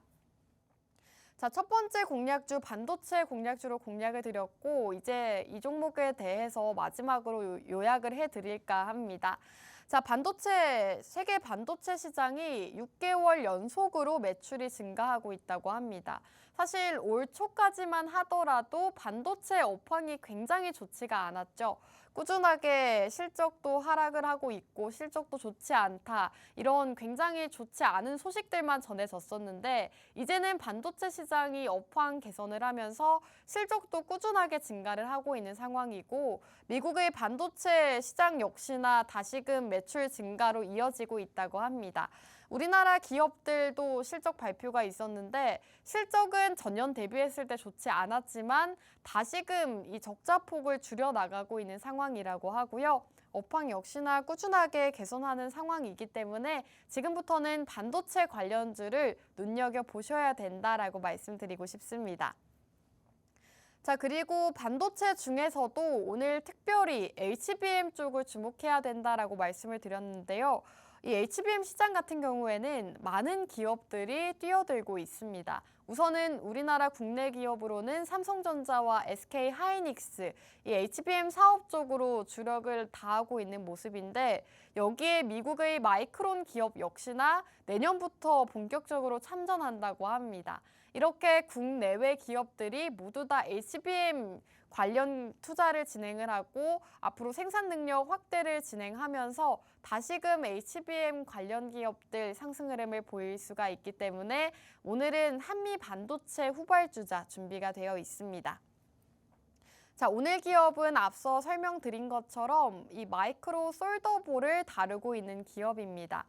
[SPEAKER 1] 자, 첫 번째 공략주 반도체 공략주로 공략을 드렸고 이제 이 종목에 대해서 마지막으로 요약을 해드릴까 합니다. 자, 세계 반도체 시장이 6개월 연속으로 매출이 증가하고 있다고 합니다. 사실 올 초까지만 하더라도 반도체 업황이 굉장히 좋지가 않았죠. 꾸준하게 실적도 하락을 하고 있고 실적도 좋지 않다. 이런 굉장히 좋지 않은 소식들만 전해졌었는데 이제는 반도체 시장이 업황 개선을 하면서 실적도 꾸준하게 증가를 하고 있는 상황이고 미국의 반도체 시장 역시나 다시금 매출 증가로 이어지고 있다고 합니다. 우리나라 기업들도 실적 발표가 있었는데 실적은 전년 대비했을 때 좋지 않았지만 다시금 이 적자폭을 줄여나가고 있는 상황이라고 하고요. 업황 역시나 꾸준하게 개선하는 상황이기 때문에 지금부터는 반도체 관련주를 눈여겨보셔야 된다라고 말씀드리고 싶습니다. 자, 그리고 반도체 중에서도 오늘 특별히 HBM 쪽을 주목해야 된다라고 말씀을 드렸는데요. 이 HBM 시장 같은 경우에는 많은 기업들이 뛰어들고 있습니다. 우선은 우리나라 국내 기업으로는 삼성전자와 SK 하이닉스, 이 HBM 사업 쪽으로 주력을 다하고 있는 모습인데 여기에 미국의 마이크론 기업 역시나 내년부터 본격적으로 참전한다고 합니다. 이렇게 국내외 기업들이 모두 다 HBM 관련 투자를 진행을 하고 앞으로 생산 능력 확대를 진행하면서 다시금 HBM 관련 기업들 상승 흐름을 보일 수가 있기 때문에 오늘은 한미 반도체 후발주자 준비가 되어 있습니다. 자, 오늘 기업은 앞서 설명드린 것처럼 이 마이크로 솔더볼을 다루고 있는 기업입니다.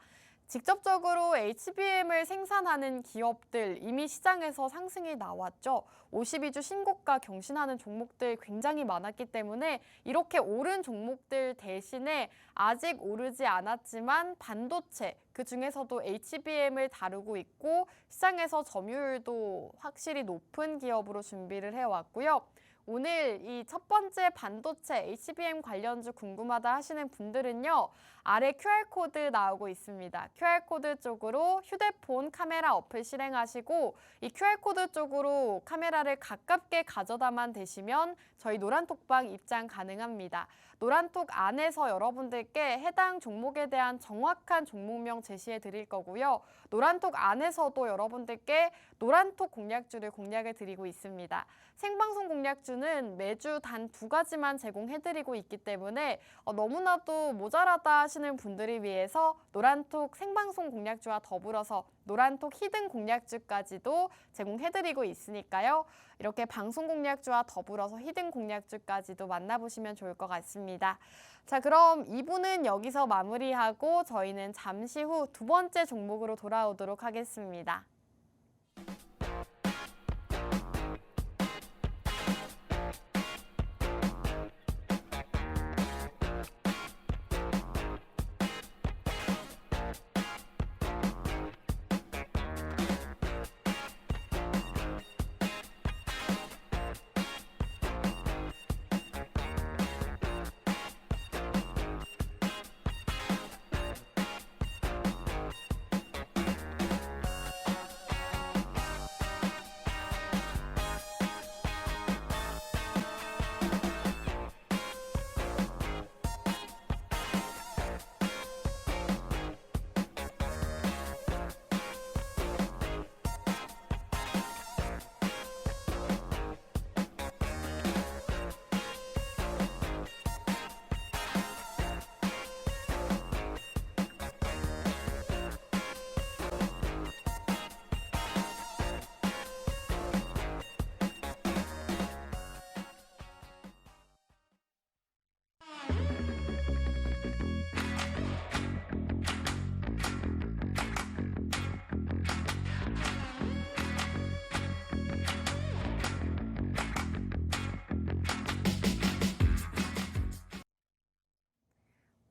[SPEAKER 1] 직접적으로 HBM을 생산하는 기업들 이미 시장에서 상승이 나왔죠. 52주 신고가 경신하는 종목들 굉장히 많았기 때문에 이렇게 오른 종목들 대신에 아직 오르지 않았지만 반도체, 그중에서도 HBM을 다루고 있고 시장에서 점유율도 확실히 높은 기업으로 준비를 해왔고요. 오늘 이 첫 번째 반도체 HBM 관련주 궁금하다 하시는 분들은요. 아래 QR코드 나오고 있습니다. QR코드 쪽으로 휴대폰 카메라 어플 실행하시고 이 QR코드 쪽으로 카메라를 가깝게 가져다만 대시면 저희 노란톡방 입장 가능합니다. 노란톡 안에서 여러분들께 해당 종목에 대한 정확한 종목명 제시해 드릴 거고요. 노란톡 안에서도 여러분들께 노란톡 공략주를 공략을 드리고 있습니다. 생방송 공략주는 매주 단 2가지만 제공해드리고 있기 때문에 너무나도 모자라다 하시는 분들을 위해서 노란톡 생방송 공략주와 더불어서 노란톡 히든 공략주까지도 제공해드리고 있으니까요. 이렇게 방송 공략주와 더불어서 히든 공략주까지도 만나보시면 좋을 것 같습니다. 자, 그럼 2부는 여기서 마무리하고 저희는 잠시 후 두 번째 종목으로 돌아오도록 하겠습니다.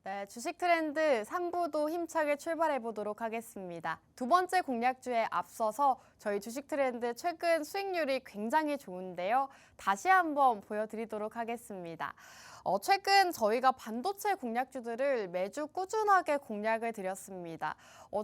[SPEAKER 1] 네, 주식 트렌드 3부도 힘차게 출발해 보도록 하겠습니다. 두 번째 공략주에 앞서서 저희 주식 트렌드 최근 수익률이 굉장히 좋은데요. 다시 한번 보여드리도록 하겠습니다. 최근 저희가 반도체 공략주들을 매주 꾸준하게 공략을 드렸습니다.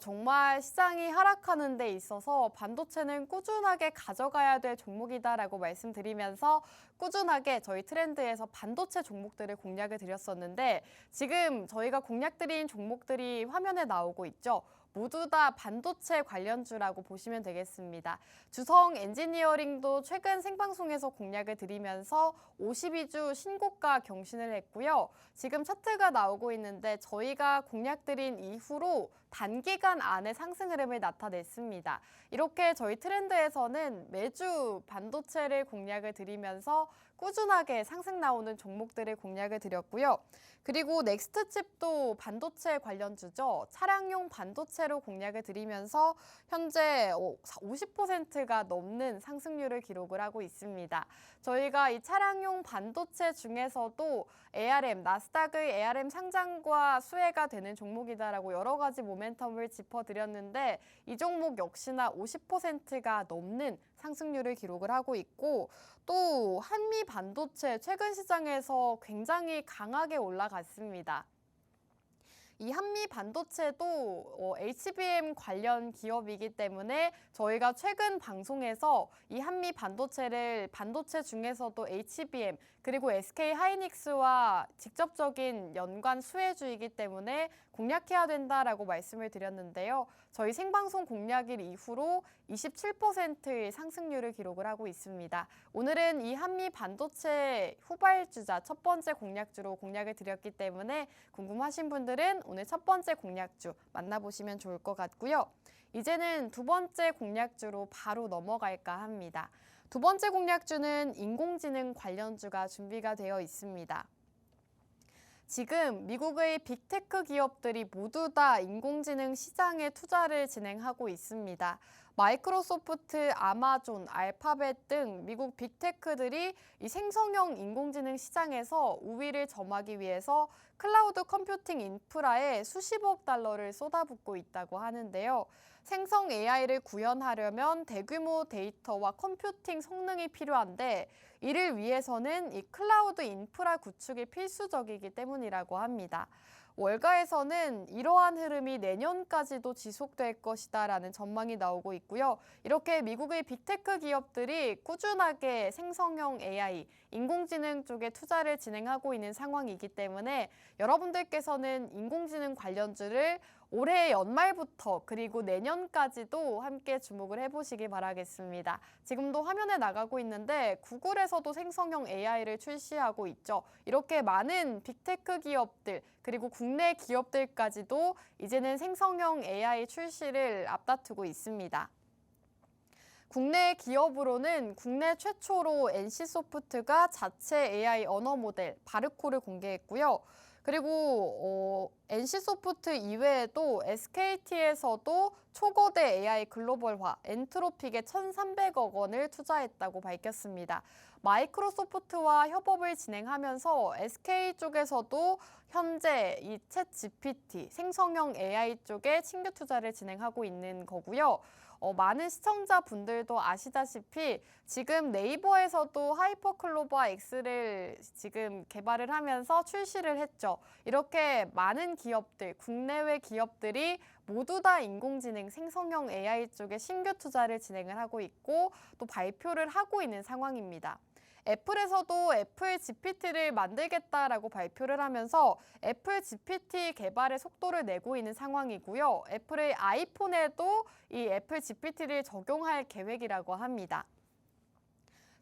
[SPEAKER 1] 정말 시장이 하락하는 데 있어서 반도체는 꾸준하게 가져가야 될 종목이다라고 말씀드리면서 꾸준하게 저희 트렌드에서 반도체 종목들을 공략을 드렸었는데 지금 저희가 공략드린 종목들이 화면에 나오고 있죠. 모두 다 반도체 관련주라고 보시면 되겠습니다. 주성 엔지니어링도 최근 생방송에서 공략을 드리면서 52주 신고가 경신을 했고요. 지금 차트가 나오고 있는데 저희가 공략드린 이후로 단기간 안에 상승 흐름을 나타냈습니다. 이렇게 저희 트렌드에서는 매주 반도체를 공략을 드리면서 꾸준하게 상승 나오는 종목들을 공략을 드렸고요. 그리고 넥스트칩도 반도체 관련주죠. 차량용 반도체로 공략을 드리면서 현재 50%가 넘는 상승률을 기록을 하고 있습니다. 저희가 이 차량용 반도체 중에서도 ARM, 나스닥의 ARM 상장과 수혜가 되는 종목이다라고 여러 가지 모멘텀을 짚어드렸는데 이 종목 역시나 50%가 넘는 상승률을 기록을 하고 있고 또 한미 반도체 최근 시장에서 굉장히 강하게 올라갔습니다. 이 한미 반도체도 HBM 관련 기업이기 때문에 저희가 최근 방송에서 이 한미 반도체를 반도체 중에서도 HBM 그리고 SK 하이닉스와 직접적인 연관 수혜주이기 때문에 공략해야 된다라고 말씀을 드렸는데요. 저희 생방송 공략일 이후로 27%의 상승률을 기록을 하고 있습니다. 오늘은 이 한미 반도체 후발주자 첫 번째 공략주로 공략을 드렸기 때문에 궁금하신 분들은 오늘 첫 번째 공략주 만나보시면 좋을 것 같고요. 이제는 두 번째 공략주로 바로 넘어갈까 합니다. 두 번째 공략주는 인공지능 관련주가 준비가 되어 있습니다. 지금 미국의 빅테크 기업들이 모두 다 인공지능 시장에 투자를 진행하고 있습니다. 마이크로소프트, 아마존, 알파벳 등 미국 빅테크들이 이 생성형 인공지능 시장에서 우위를 점하기 위해서 클라우드 컴퓨팅 인프라에 수십억 달러를 쏟아붓고 있다고 하는데요. 생성 AI를 구현하려면 대규모 데이터와 컴퓨팅 성능이 필요한데 이를 위해서는 이 클라우드 인프라 구축이 필수적이기 때문이라고 합니다. 월가에서는 이러한 흐름이 내년까지도 지속될 것이다라는 전망이 나오고 있고요. 이렇게 미국의 빅테크 기업들이 꾸준하게 생성형 AI, 인공지능 쪽에 투자를 진행하고 있는 상황이기 때문에 여러분들께서는 인공지능 관련주를 올해 연말부터 그리고 내년까지도 함께 주목을 해보시기 바라겠습니다. 지금도 화면에 나가고 있는데 구글에서도 생성형 AI를 출시하고 있죠. 이렇게 많은 빅테크 기업들 그리고 국내 기업들까지도 이제는 생성형 AI 출시를 앞다투고 있습니다. 국내 기업으로는 국내 최초로 NC소프트가 자체 AI 언어 모델 바르코를 공개했고요. 그리고 NC소프트 이외에도 SKT에서도 초거대 AI 글로벌화 엔트로픽에 1,300억 원을 투자했다고 밝혔습니다. 마이크로소프트와 협업을 진행하면서 SK 쪽에서도 현재 이 챗 GPT 생성형 AI 쪽에 신규 투자를 진행하고 있는 거고요. 많은 시청자분들도 아시다시피 지금 네이버에서도 하이퍼클로버 X를 지금 개발을 하면서 출시를 했죠. 이렇게 많은 기업들, 국내외 기업들이 모두 다 인공지능 생성형 AI 쪽에 신규 투자를 진행을 하고 있고 또 발표를 하고 있는 상황입니다. 애플에서도 애플 GPT를 만들겠다라고 발표를 하면서 애플 GPT 개발의 속도를 내고 있는 상황이고요. 애플의 아이폰에도 이 애플 GPT를 적용할 계획이라고 합니다.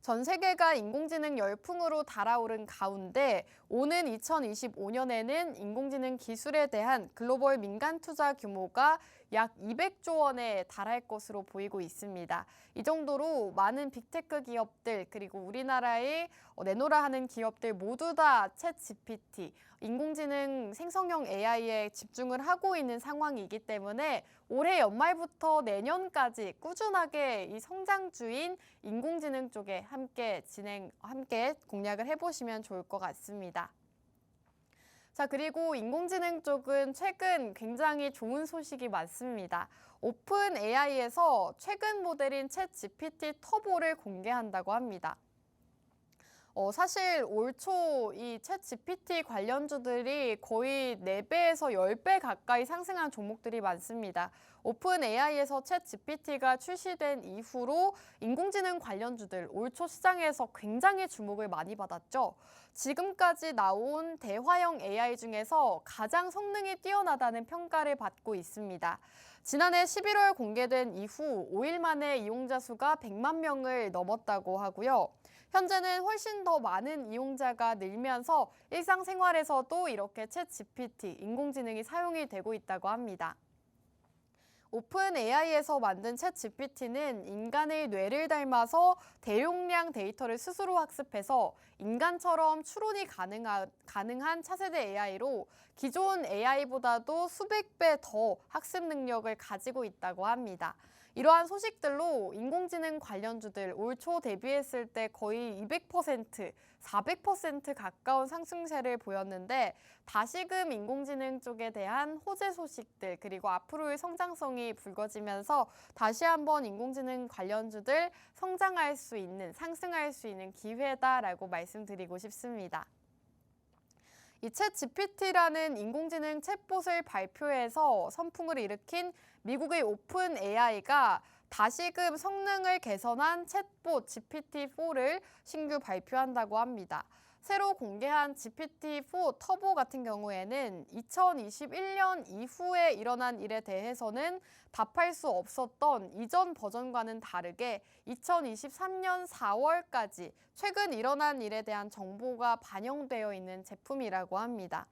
[SPEAKER 1] 전 세계가 인공지능 열풍으로 달아오른 가운데 오는 2025년에는 인공지능 기술에 대한 글로벌 민간 투자 규모가 약 200조 원에 달할 것으로 보이고 있습니다. 이 정도로 많은 빅테크 기업들 그리고 우리나라의 내노라 하는 기업들 모두 다 챗 GPT, 인공지능 생성형 AI에 집중을 하고 있는 상황이기 때문에 올해 연말부터 내년까지 꾸준하게 이 성장주인 인공지능 쪽에 함께 공략을 해보시면 좋을 것 같습니다. 자, 그리고 인공지능 쪽은 최근 굉장히 좋은 소식이 많습니다. 오픈 AI에서 최근 모델인 챗 GPT 터보를 공개한다고 합니다. 사실 올 초 이 챗 GPT 관련주들이 거의 4배에서 10배 가까이 상승한 종목들이 많습니다. 오픈 AI에서 챗 GPT가 출시된 이후로 인공지능 관련주들 올 초 시장에서 굉장히 주목을 많이 받았죠. 지금까지 나온 대화형 AI 중에서 가장 성능이 뛰어나다는 평가를 받고 있습니다. 지난해 11월 공개된 이후 5일 만에 이용자 수가 100만 명을 넘었다고 하고요. 현재는 훨씬 더 많은 이용자가 늘면서 일상생활에서도 이렇게 챗 GPT, 인공지능이 사용이 되고 있다고 합니다. 오픈 AI에서 만든 챗 GPT는 인간의 뇌를 닮아서 대용량 데이터를 스스로 학습해서 인간처럼 추론이 가능한 차세대 AI로 기존 AI보다도 수백 배 더 학습 능력을 가지고 있다고 합니다. 이러한 소식들로 인공지능 관련주들 올 초 대비했을 때 거의 200%, 400% 가까운 상승세를 보였는데 다시금 인공지능 쪽에 대한 호재 소식들 그리고 앞으로의 성장성이 불거지면서 다시 한번 인공지능 관련주들 성장할 수 있는, 상승할 수 있는 기회다라고 말씀드리고 싶습니다. 이 챗 GPT라는 인공지능 챗봇을 발표해서 선풍을 일으킨 미국의 오픈 AI가 다시금 성능을 개선한 챗봇 GPT-4를 신규 발표한다고 합니다. 새로 공개한 GPT-4 터보 같은 경우에는 2021년 이후에 일어난 일에 대해서는 답할 수 없었던 이전 버전과는 다르게 2023년 4월까지 최근 일어난 일에 대한 정보가 반영되어 있는 제품이라고 합니다.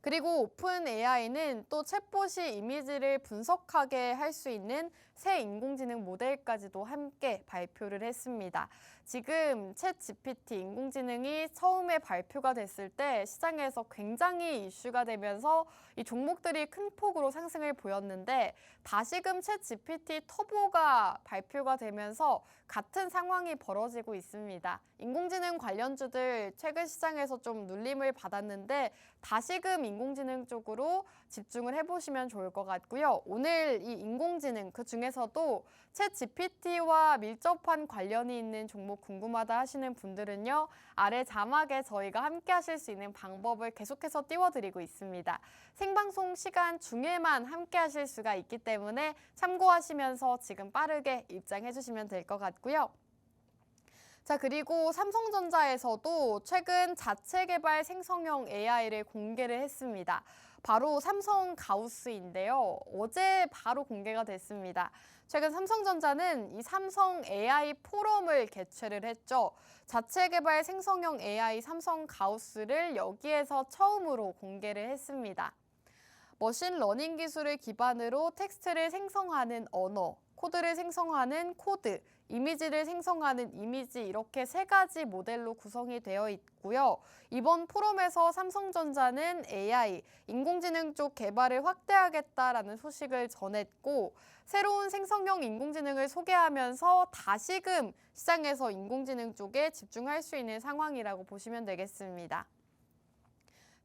[SPEAKER 1] 그리고 오픈 AI는 또 챗봇이 이미지를 분석하게 할 수 있는 새 인공지능 모델까지도 함께 발표를 했습니다. 지금 챗 GPT 인공지능이 처음에 발표가 됐을 때 시장에서 굉장히 이슈가 되면서 이 종목들이 큰 폭으로 상승을 보였는데 다시금 챗 GPT 터보가 발표가 되면서 같은 상황이 벌어지고 있습니다. 인공지능 관련주들 최근 시장에서 좀 눌림을 받았는데 다시금 인공지능 쪽으로 집중을 해보시면 좋을 것 같고요. 오늘 이 인공지능 그 중에서도 챗 GPT와 밀접한 관련이 있는 종목 궁금하다 하시는 분들은요. 아래 자막에 저희가 함께 하실 수 있는 방법을 계속해서 띄워드리고 있습니다. 생방송 시간 중에만 함께 하실 수가 있기 때문에 참고하시면서 지금 빠르게 입장해 주시면 될 것 같고요. 자, 그리고 삼성전자에서도 최근 자체 개발 생성형 AI를 공개를 했습니다. 바로 삼성 가우스인데요. 어제 바로 공개가 됐습니다. 최근 삼성전자는 이 삼성 AI 포럼을 개최를 했죠. 자체 개발 생성형 AI 삼성 가우스를 여기에서 처음으로 공개를 했습니다. 머신러닝 기술을 기반으로 텍스트를 생성하는 언어, 코드를 생성하는 코드, 이미지를 생성하는 이미지 이렇게 세 가지 모델로 구성이 되어 있고요. 이번 포럼에서 삼성전자는 AI, 인공지능 쪽 개발을 확대하겠다라는 소식을 전했고 새로운 생성형 인공지능을 소개하면서 다시금 시장에서 인공지능 쪽에 집중할 수 있는 상황이라고 보시면 되겠습니다.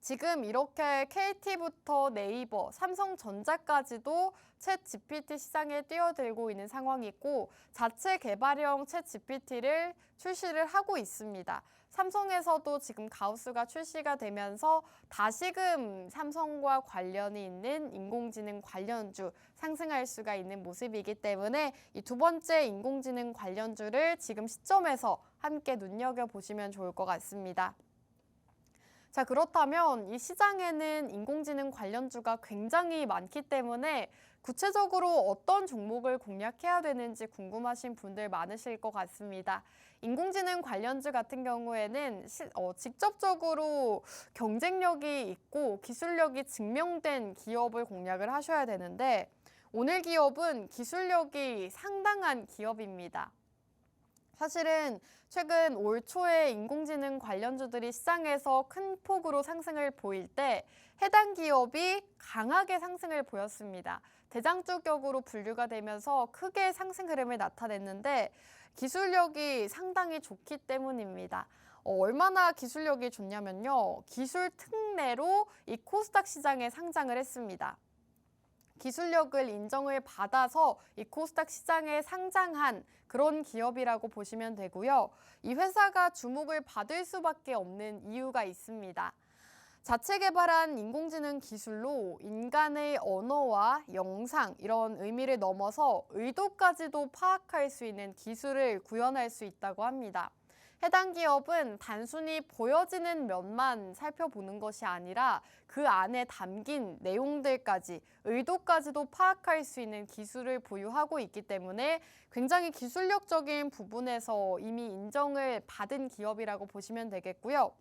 [SPEAKER 1] 지금 이렇게 KT부터 네이버, 삼성전자까지도 챗 GPT 시장에 뛰어들고 있는 상황이고 자체 개발형 챗 GPT를 출시를 하고 있습니다. 삼성에서도 지금 가우스가 출시가 되면서 다시금 삼성과 관련이 있는 인공지능 관련주 상승할 수가 있는 모습이기 때문에 이 두 번째 인공지능 관련주를 지금 시점에서 함께 눈여겨보시면 좋을 것 같습니다. 자, 그렇다면 이 시장에는 인공지능 관련주가 굉장히 많기 때문에 구체적으로 어떤 종목을 공략해야 되는지 궁금하신 분들 많으실 것 같습니다. 인공지능 관련주 같은 경우에는 직접적으로 경쟁력이 있고 기술력이 증명된 기업을 공략을 하셔야 되는데 오늘 기업은 기술력이 상당한 기업입니다. 사실은 최근 올 초에 인공지능 관련주들이 시장에서 큰 폭으로 상승을 보일 때 해당 기업이 강하게 상승을 보였습니다. 대장주격으로 분류가 되면서 크게 상승 흐름을 나타냈는데 기술력이 상당히 좋기 때문입니다. 얼마나 기술력이 좋냐면요. 기술 특례로 이 코스닥 시장에 상장을 했습니다. 기술력을 인정을 받아서 이 코스닥 시장에 상장한 그런 기업이라고 보시면 되고요. 이 회사가 주목을 받을 수밖에 없는 이유가 있습니다. 자체 개발한 인공지능 기술로 인간의 언어와 영상 이런 의미를 넘어서 의도까지도 파악할 수 있는 기술을 구현할 수 있다고 합니다. 해당 기업은 단순히 보여지는 면만 살펴보는 것이 아니라 그 안에 담긴 내용들까지, 의도까지도 파악할 수 있는 기술을 보유하고 있기 때문에 굉장히 기술력적인 부분에서 이미 인정을 받은 기업이라고 보시면 되겠고요.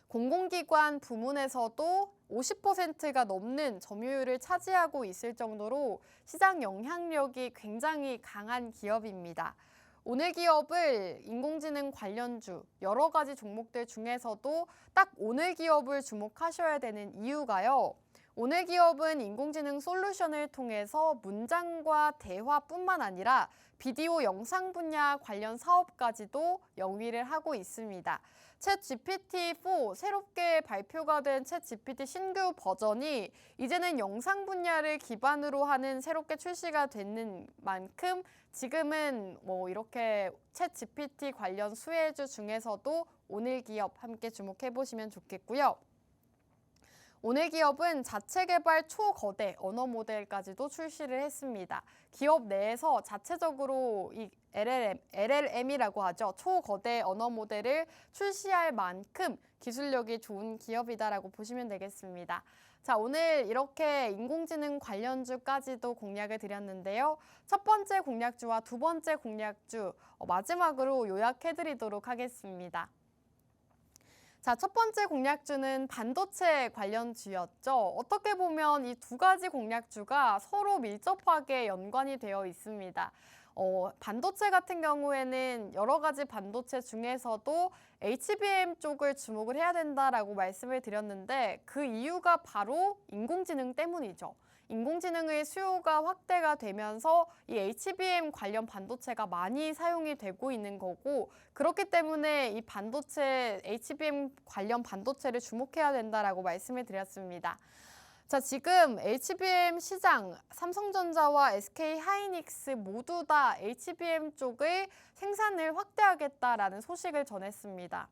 [SPEAKER 1] 공공기관 부문에서도 50%가 넘는 점유율을 차지하고 있을 정도로 시장 영향력이 굉장히 강한 기업입니다. 오늘 기업을 인공지능 관련주 여러 가지 종목들 중에서도 딱 오늘 기업을 주목하셔야 되는 이유가요. 오늘 기업은 인공지능 솔루션을 통해서 문장과 대화뿐만 아니라 비디오 영상 분야 관련 사업까지도 영위를 하고 있습니다. 챗 GPT-4 새롭게 발표가 된 챗 GPT 신규 버전이 이제는 영상 분야를 기반으로 하는 새롭게 출시가 되는 만큼 지금은 이렇게 챗 GPT 관련 수혜주 중에서도 오늘 기업 함께 주목해 보시면 좋겠고요. 오늘 기업은 자체 개발 초거대 언어 모델까지도 출시를 했습니다. 기업 내에서 자체적으로 이 LLM이라고 하죠. 초거대 언어 모델을 출시할 만큼 기술력이 좋은 기업이다라고 보시면 되겠습니다. 자, 오늘 이렇게 인공지능 관련주까지도 공략을 드렸는데요. 첫 번째 공략주와 두 번째 공략주 마지막으로 요약해드리도록 하겠습니다. 자, 첫 번째 공략주는 반도체 관련주였죠. 어떻게 보면 이 두 가지 공략주가 서로 밀접하게 연관이 되어 있습니다. 반도체 같은 경우에는 여러 가지 반도체 중에서도 HBM 쪽을 주목을 해야 된다라고 말씀을 드렸는데 그 이유가 바로 인공지능 때문이죠. 인공지능의 수요가 확대가 되면서 이 HBM 관련 반도체가 많이 사용이 되고 있는 거고 그렇기 때문에 이 반도체, HBM 관련 반도체를 주목해야 된다라고 말씀을 드렸습니다. 자, 지금 HBM 시장, 삼성전자와 SK하이닉스 모두 다 HBM 쪽의 생산을 확대하겠다라는 소식을 전했습니다.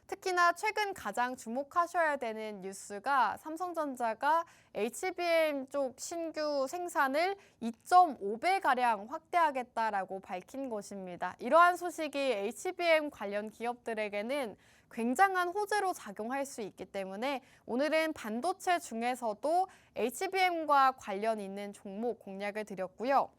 [SPEAKER 1] 특히나 최근 가장 주목하셔야 되는 뉴스가 삼성전자가 HBM 쪽 신규 생산을 2.5배가량 확대하겠다라고 밝힌 것입니다. 이러한 소식이 HBM 관련 기업들에게는 굉장한 호재로 작용할 수 있기 때문에 오늘은 반도체 중에서도 HBM과 관련 있는 종목 공략을 드렸고요.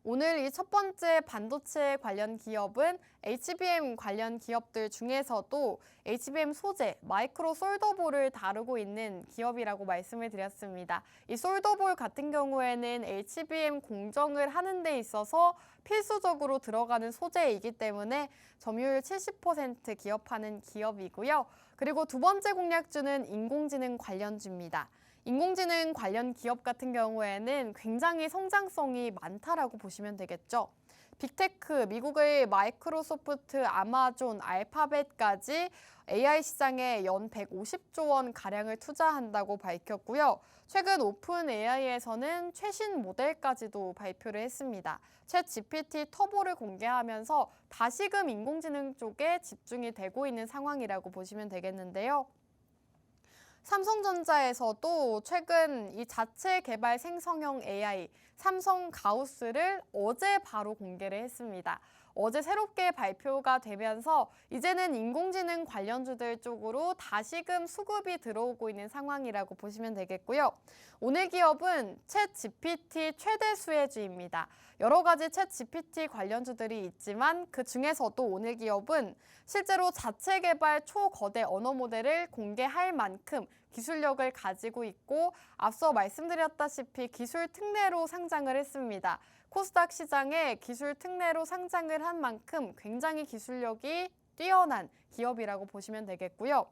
[SPEAKER 1] 오늘 이 첫 번째 반도체 관련 기업은 HBM 관련 기업들 중에서도 HBM 소재, 마이크로 솔더볼을 다루고 있는 기업이라고 말씀을 드렸습니다. 이 솔더볼 같은 경우에는 HBM 공정을 하는 데 있어서 필수적으로 들어가는 소재이기 때문에 점유율 70% 기업하는 기업이고요. 그리고 두 번째 공략주는 인공지능 관련주입니다. 인공지능 관련 기업 같은 경우에는 굉장히 성장성이 많다라고 보시면 되겠죠. 빅테크, 미국의 마이크로소프트, 아마존, 알파벳까지 AI 시장에 연 150조 원 가량을 투자한다고 밝혔고요. 최근 오픈 AI에서는 최신 모델까지도 발표를 했습니다. 챗 GPT 터보를 공개하면서 다시금 인공지능 쪽에 집중이 되고 있는 상황이라고 보시면 되겠는데요. 삼성전자에서도 최근 이 자체 개발 생성형 AI 삼성 가우스를 어제 바로 공개를 했습니다. 어제 새롭게 발표가 되면서 이제는 인공지능 관련주들 쪽으로 다시금 수급이 들어오고 있는 상황이라고 보시면 되겠고요. 오늘 기업은 챗 GPT 최대 수혜주입니다. 여러 가지 챗 GPT 관련주들이 있지만 그 중에서도 오늘 기업은 실제로 자체 개발 초거대 언어 모델을 공개할 만큼 기술력을 가지고 있고 앞서 말씀드렸다시피 기술 특례로 상장을 했습니다. 코스닥 시장에 기술 특례로 상장을 한 만큼 굉장히 기술력이 뛰어난 기업이라고 보시면 되겠고요.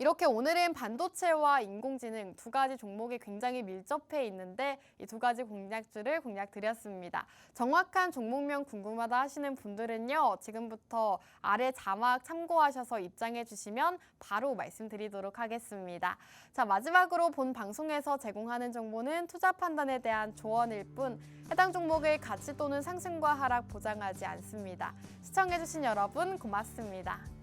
[SPEAKER 1] 이렇게 오늘은 반도체와 인공지능 두 가지 종목이 굉장히 밀접해 있는데 이 두 가지 공략주를 공략드렸습니다. 정확한 종목명 궁금하다 하시는 분들은요. 지금부터 아래 자막 참고하셔서 입장해 주시면 바로 말씀드리도록 하겠습니다. 자, 마지막으로 본 방송에서 제공하는 정보는 투자 판단에 대한 조언일 뿐 해당 종목의 가치 또는 상승과 하락 보장하지 않습니다. 시청해 주신 여러분 고맙습니다.